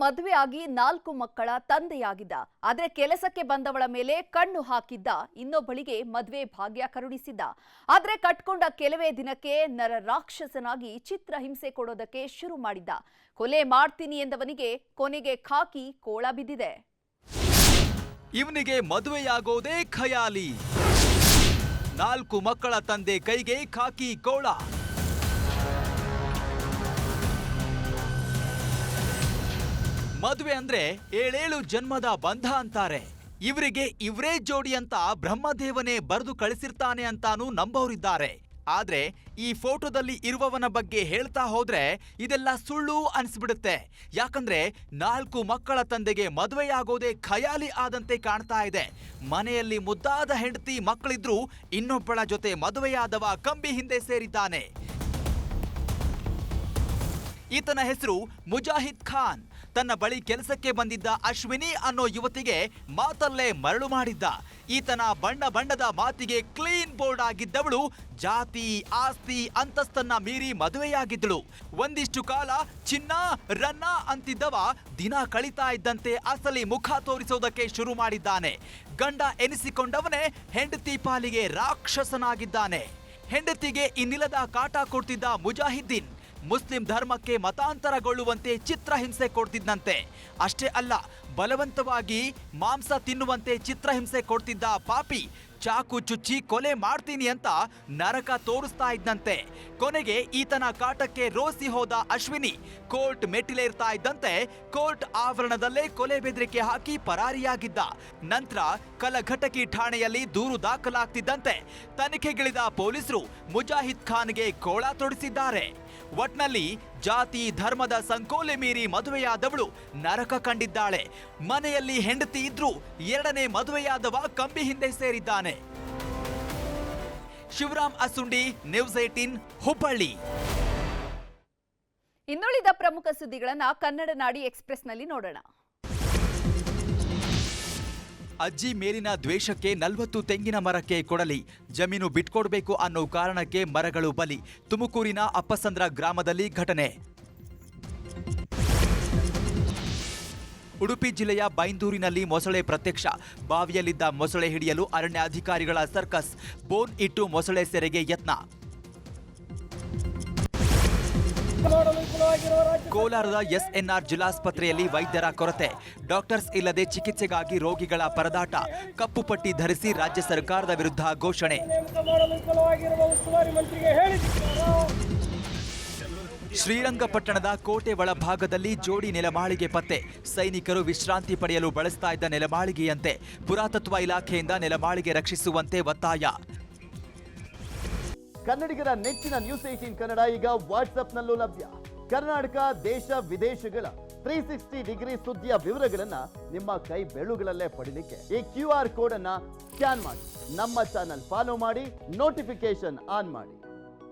ಮದುವೆ ಆಗಿ 4 ಮಕ್ಕಳ ತಂದೆಯಾಗಿದ್ದ. ಆದರೆ ಕೆಲಸಕ್ಕೆ ಬಂದವಳ ಮೇಲೆ ಕಣ್ಣು ಹಾಕಿದ್ದ. ಇನ್ನೊಬ್ಬಳಿಗೆ ಮದುವೆ ಭಾಗ್ಯ ಕರುಣಿಸಿದ್ದ. ಆದರೆ ಕಟ್ಕೊಂಡ ಕೆಲವೇ ದಿನಕ್ಕೆ ನರ ರಾಕ್ಷಸನಾಗಿ ಚಿತ್ರಹಿಂಸೆ ಕೊಡೋದಕ್ಕೆ ಶುರು ಮಾಡಿದ್ದ. ಕೊಲೆ ಮಾಡ್ತೀನಿ ಎಂದವನಿಗೆ ಕೊನೆಗೆ ಖಾಕಿ ಕೋಳ ಬಿದ್ದಿದೆ. ಇವನಿಗೆ ಮದುವೆಯಾಗೋದೇ ಖಯಾಲಿ. 4 ಮಕ್ಕಳ ತಂದೆ ಕೈಗೆ ಖಾಕಿ ಕೋಳ. ಮದುವೆ ಅಂದ್ರೆ 7 ಜನ್ಮದ ಬಂಧ ಅಂತಾರೆ. ಇವರಿಗೆ ಇವರೇ ಜೋಡಿ ಅಂತ ಬ್ರಹ್ಮದೇವನೇ ಬರೆದು ಕಳಿಸಿರ್ತಾನೆ ಅಂತಾನೂ ನಂಬೋರಿದ್ದಾರೆ. ಆದ್ರೆ ಈ ಫೋಟೋದಲ್ಲಿ ಇರುವವನ ಬಗ್ಗೆ ಹೇಳ್ತಾ ಹೋದ್ರೆ ಇದೆಲ್ಲ ಸುಳ್ಳು ಅನ್ಸ್ಬಿಡುತ್ತೆ. ಯಾಕಂದ್ರೆ 4 ಮಕ್ಕಳ ತಂದೆಗೆ ಮದುವೆಯಾಗೋದೇ ಖಯಾಲಿ ಆದಂತೆ ಕಾಣ್ತಾ ಇದೆ. ಮನೆಯಲ್ಲಿ ಮುದ್ದಾದ ಹೆಂಡತಿ ಮಕ್ಕಳಿದ್ರು ಇನ್ನೊಬ್ಬಳ ಜೊತೆ ಮದುವೆಯಾದವ ಕಂಬಿ ಹಿಂದೆ ಸೇರಿದ್ದಾನೆ. ಈತನ ಹೆಸರು ಮುಜಾಹಿದ್ ಖಾನ್. ತನ್ನ ಬಳಿ ಕೆಲಸಕ್ಕೆ ಬಂದಿದ್ದ ಅಶ್ವಿನಿ ಅನ್ನೋ ಯುವತಿಗೆ ಮಾತಲ್ಲೇ ಮರಳು ಮಾಡಿದ್ದ. ಈತನ ಬಣ್ಣದ ಮಾತಿಗೆ ಕ್ಲೀನ್ ಬೋರ್ಡ್ ಆಗಿದ್ದವಳು ಜಾತಿ ಆಸ್ತಿ ಅಂತಸ್ತನ್ನ ಮೀರಿ ಮದುವೆಯಾಗಿದ್ದಳು. ಒಂದಿಷ್ಟು ಕಾಲ ಚಿನ್ನ ರನ್ನ ಅಂತಿದ್ದವ ದಿನ ಕಳೀತಾ ಇದ್ದಂತೆ ಅಸಲಿ ಮುಖ ತೋರಿಸೋದಕ್ಕೆ ಶುರು ಮಾಡಿದ್ದಾನೆ. ಗಂಡ ಎನಿಸಿಕೊಂಡವನೇ ಹೆಂಡತಿ ಪಾಲಿಗೆ ರಾಕ್ಷಸನಾಗಿದ್ದಾನೆ. ಹೆಂಡತಿಗೆ ಇನ್ನಿಲ್ಲದ ಕಾಟ ಕೊಡ್ತಿದ್ದ ಮುಜಾಹಿದ್ದೀನ್ ಮುಸ್ಲಿಂ ಧರ್ಮಕ್ಕೆ ಮತಾಂತರಗೊಳ್ಳುವಂತೆ ಚಿತ್ರಹಿಂಸೆ ಕೊಡ್ತಿದ್ದಂತೆ. ಅಷ್ಟೇ ಅಲ್ಲ, ಬಲವಂತವಾಗಿ ಮಾಂಸ ತಿನ್ನುವಂತೆ ಚಿತ್ರಹಿಂಸೆ ಕೊಡ್ತಿದ್ದ ಪಾಪಿ ಚಾಕು ಚುಚ್ಚಿ ಕೊಲೆ ಮಾಡ್ತೀನಿ ಅಂತ ನರಕ ತೋರಿಸ್ತಾ ಇದ್ದಂತೆ. ಕೊನೆಗೆ ಈತನ ಕಾಟಕ್ಕೆ ರೋಸಿ ಹೋದ ಅಶ್ವಿನಿ ಕೋರ್ಟ್ ಮೆಟ್ಟಿಲೇರ್ತಾ ಇದ್ದಂತೆ ಕೋರ್ಟ್ ಆವರಣದಲ್ಲೇ ಕೊಲೆ ಬೆದರಿಕೆ ಹಾಕಿ ಪರಾರಿಯಾಗಿದ್ದ. ನಂತರ ಕಲಘಟಕಿ ಠಾಣೆಯಲ್ಲಿ ದೂರು ದಾಖಲಾಗ್ತಿದ್ದಂತೆ ತನಿಖೆಗಿಳಿದ ಪೊಲೀಸರು ಮುಜಾಹಿದ್ ಖಾನ್ಗೆ ಕೋಳ ತೊಡಿಸಿದ್ದಾರೆ. ಒಟ್ನಲ್ಲಿ ಜಾತಿ ಧರ್ಮದ ಸಂಕೋಲೆ ಮೀರಿ ಮದುವೆಯಾದವಳು ನರಕ ಕಂಡಿದ್ದಾಳೆ. ಮನೆಯಲ್ಲಿ ಹೆಂಡತಿ ಇದ್ರೂ 2ನೇ ಮದುವೆಯಾದವ ಕಂಬಿ ಹಿಂದೆ ಸೇರಿದ್ದಾನೆ. ಶಿವರಾಮ್ ಅಸುಂಡಿ, ನ್ಯೂಸ್ 18, ಹುಬ್ಬಳ್ಳಿ. ಇನ್ನುಳಿದ ಪ್ರಮುಖ ಸುದ್ದಿಗಳನ್ನ ಕನ್ನಡ ನಾಡಿ ಎಕ್ಸ್‌ಪ್ರೆಸ್‌ನಲ್ಲಿ ನೋಡೋಣ. ಅಜ್ಜಿ ಮೇಲಿನ ದ್ವೇಷಕ್ಕೆ 40 ತೆಂಗಿನ ಮರಕ್ಕೆ ಕೊಡಲಿ, ಜಮೀನು ಬಿಟ್ಕೊಡ್ಬೇಕು ಅನ್ನೋ ಕಾರಣಕ್ಕೆ ಮರಗಳು ಬಲಿ. ತುಮಕೂರಿನ ಅಪ್ಪಸಂದ್ರ ಗ್ರಾಮದಲ್ಲಿ ಘಟನೆ. ಉಡುಪಿ ಜಿಲ್ಲೆಯ ಬೈಂದೂರಿನಲ್ಲಿ ಮೊಸಳೆ ಪ್ರತ್ಯಕ್ಷ. ಬಾವಿಯಲ್ಲಿದ್ದ ಮೊಸಳೆ ಹಿಡಿಯಲು ಅರಣ್ಯ ಅಧಿಕಾರಿಗಳ ಸರ್ಕಸ್. ಬೋನ್ ಇಟ್ಟು ಮೊಸಳೆ ಸೆರೆಗೆ ಯತ್ನ. ಕೋಲಾರದ ಎಸ್ಎನ್ಆರ್ ಜಿಲ್ಲಾಸ್ಪತ್ರೆಯಲ್ಲಿ ವೈದ್ಯರ ಕೊರತೆ. ಡಾಕ್ಟರ್ಸ್ ಇಲ್ಲದೆ ಚಿಕಿತ್ಸೆಗಾಗಿ ರೋಗಿಗಳ ಪರದಾಟ. ಕಪ್ಪು ಪಟ್ಟಿ ಧರಿಸಿ ರಾಜ್ಯ ಸರ್ಕಾರದ ವಿರುದ್ಧ ಘೋಷಣೆ. ಶ್ರೀರಂಗಪಟ್ಟಣದ ಕೋಟೆ ಒಳಭಾಗದಲ್ಲಿ ಜೋಡಿ ನೆಲಮಾಳಿಗೆ ಪತ್ತೆ. ಸೈನಿಕರು ವಿಶ್ರಾಂತಿ ಪಡೆಯಲು ಬಳಸ್ತಾ ಇದ್ದ ನೆಲಮಾಳಿಗೆಯಂತೆ. ಪುರಾತತ್ವ ಇಲಾಖೆಯಿಂದ ನೆಲಮಾಳಿಗೆ ರಕ್ಷಿಸುವಂತೆ ಒತ್ತಾಯ. ಕನ್ನಡಿಗರ ನೆಚ್ಚಿನ ನ್ಯೂಸ್ 18 ಕನ್ನಡ ಈಗ ವಾಟ್ಸ್ಆಪ್ನಲ್ಲೂ ಲಭ್ಯ. ಕರ್ನಾಟಕ, ದೇಶ ವಿದೇಶಗಳ 360 ಡಿಗ್ರಿ ಸುದ್ದಿಯ ವಿವರಗಳನ್ನ ನಿಮ್ಮ ಕೈ ಬೆರಳುಗಳಲ್ಲೇ ಪಡಿಲಿಕ್ಕೆ ಈ QR ಕೋಡ್ ಅನ್ನ ಸ್ಕ್ಯಾನ್ ಮಾಡಿ, ನಮ್ಮ ಚಾನಲ್ ಫಾಲೋ ಮಾಡಿ, ನೋಟಿಫಿಕೇಶನ್ ಆನ್ ಮಾಡಿ.